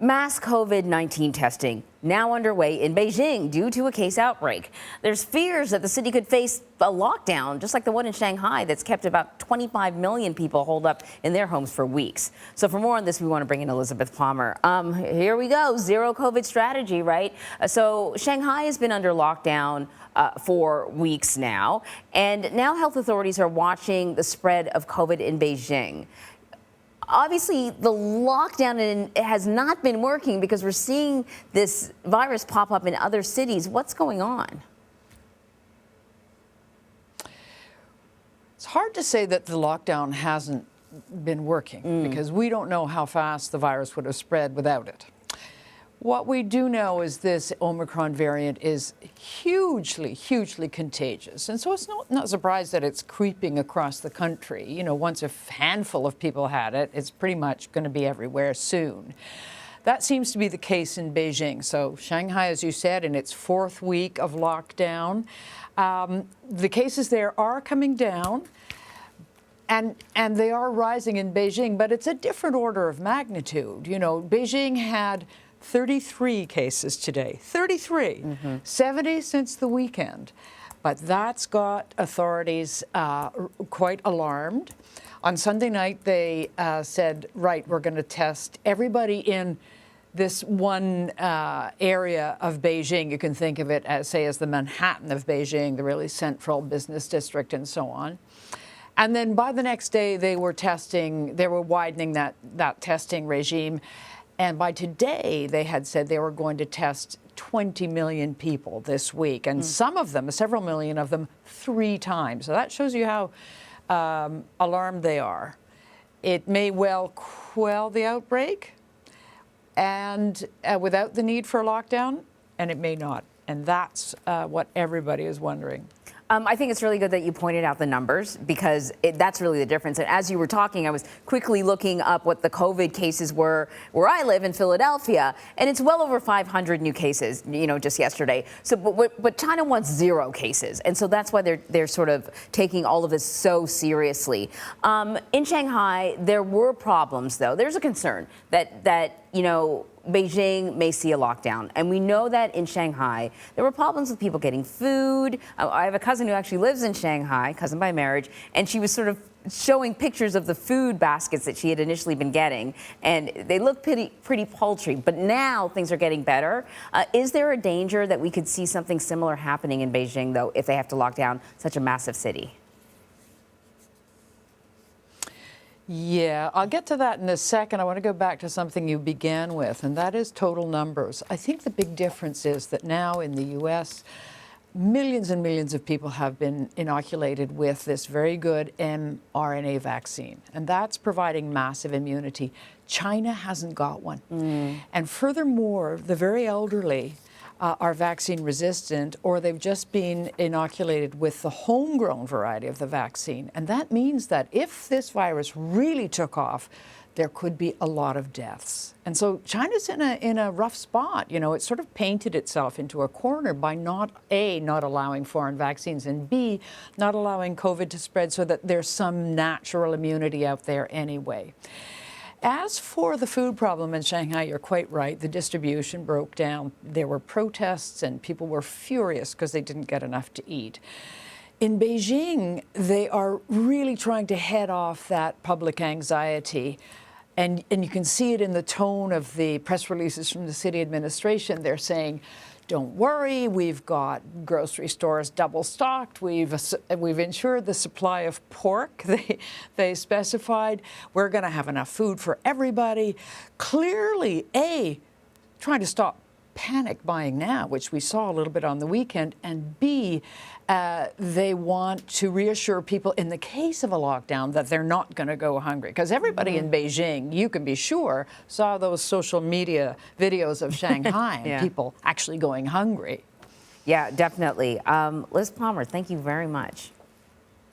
Mass COVID-19 testing now underway in Beijing due to a case outbreak. There's fears that the city could face a lockdown, just like the one in Shanghai that's kept about 25 million people holed up in their homes for weeks. So for more on this, we want to bring in Elizabeth Palmer. Here we go, zero COVID strategy, right? So Shanghai has been under lockdown for weeks now, and now health authorities are watching the spread of COVID in Beijing. Obviously, the lockdown has not been working because we're seeing this virus pop up in other cities. What's going on? It's hard to say that the lockdown hasn't been working because we don't know how fast the virus would have spread without it. What we do know is this Omicron variant is hugely, hugely contagious. And so it's not surprised that it's creeping across the country. You know, once a handful of people had it, it's pretty much going to be everywhere soon. That seems to be the case in Beijing. So Shanghai, as you said, in its fourth week of lockdown. The cases there are coming down. And they are rising in Beijing, but it's a different order of magnitude. You know, Beijing had 33 cases today, 33, 70 since the weekend. But that's got authorities quite alarmed. On Sunday night, they said, right, we're going to test everybody in this one area of Beijing. You can think of it as, say, as the Manhattan of Beijing, the really central business district and so on. And then by the next day, they were widening that testing regime. And by today, they had said they were going to test 20 million people this week, and some of them, several million of them, 3 times. So that shows you how alarmed they are. It may well quell the outbreak and without the need for a lockdown, and it may not. And that's what everybody is wondering. I think it's really good that you pointed out the numbers because that's really the difference. And as you were talking, I was quickly looking up what the COVID cases were where I live in Philadelphia, and it's well over 500 new cases, you know, just yesterday. So, but China wants 0 cases, and so that's why they're sort of taking all of this so seriously. In Shanghai, there were problems, though. There's a concern that you know, Beijing may see a lockdown. And we know that in Shanghai, there were problems with people getting food. I have a cousin who actually lives in Shanghai, cousin by marriage, and she was sort of showing pictures of the food baskets that she had initially been getting, and they look pretty paltry. But now things are getting better. Is there a danger that we could see something similar happening in Beijing, though, if they have to lock down such a massive city? Yeah, I'll get to that in a second. I want to go back to something you began with, and that is total numbers. I think the big difference is that now in the U.S., millions and millions of people have been inoculated with this very good mRNA vaccine, and that's providing massive immunity. China hasn't got one. And furthermore, the very elderly are vaccine resistant, or they've just been inoculated with the homegrown variety of the vaccine. And that means that if this virus really took off, there could be a lot of deaths. And so China's in a rough spot. You know, it sort of painted itself into a corner by not allowing foreign vaccines, and B, not allowing COVID to spread so that there's some natural immunity out there anyway. As for the food problem in Shanghai, you're quite right. The distribution broke down. There were protests and people were furious because they didn't get enough to eat. In Beijing, they are really trying to head off that public anxiety. And you can see it in the tone of the press releases from the city administration. They're saying, don't worry, we've got grocery stores double stocked. We've ensured the supply of pork. They specified we're going to have enough food for everybody. Clearly, A, trying to stop panic buying now, which we saw a little bit on the weekend, and B, they want to reassure people in the case of a lockdown that they're not going to go hungry. Because everybody in Beijing, you can be sure, saw those social media videos of Shanghai and people actually going hungry. Yeah, definitely. Liz Palmer, thank you very much.